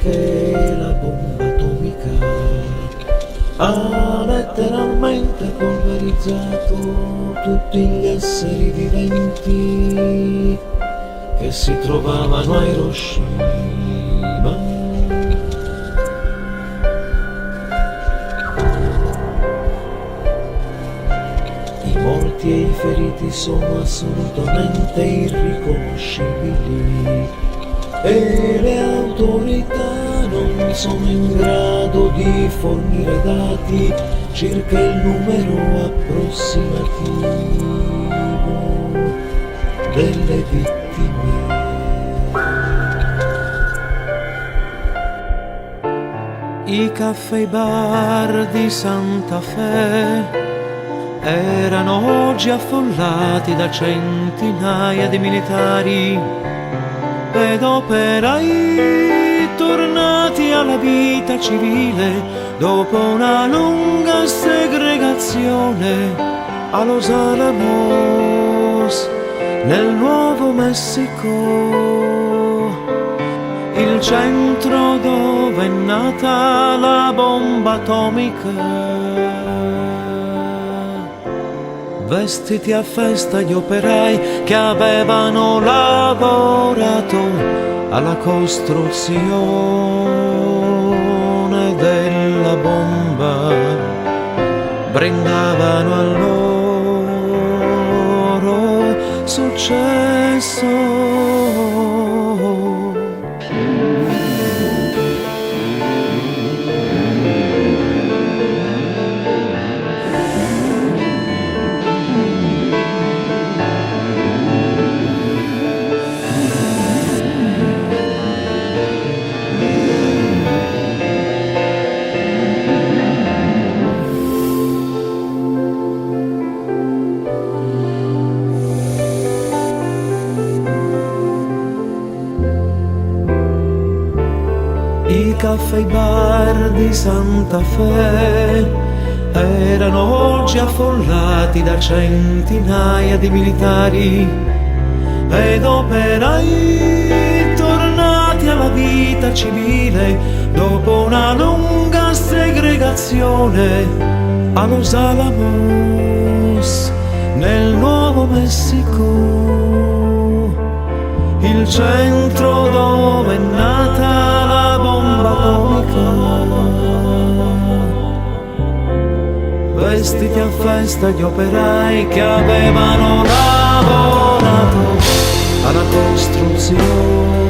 che la bomba atomica ha letteralmente polverizzato tutti gli esseri viventi che si trovavano a Hiroshima. I morti e i feriti sono assolutamente irriconoscibili e le autorità non sono in grado di fornire dati circa il numero approssimativo delle vittime. I caffè e bar di Santa Fe erano oggi affollati da centinaia di militari ed operai tornati alla vita civile dopo una lunga segregazione a Los Alamos nel Nuovo Messico, il centro dove è nata la bomba atomica. Vestiti a festa gli operai che avevano lavorato alla costruzione della bomba, brindavano al loro successo. I caffè e bar di Santa Fe erano oggi affollati da centinaia di militari ed operai tornati alla vita civile dopo una lunga segregazione a Los Alamos nel Nuovo Messico, il centro dove è nata la bomba atomica. Vestiti a festa gli operai che avevano lavorato alla costruzione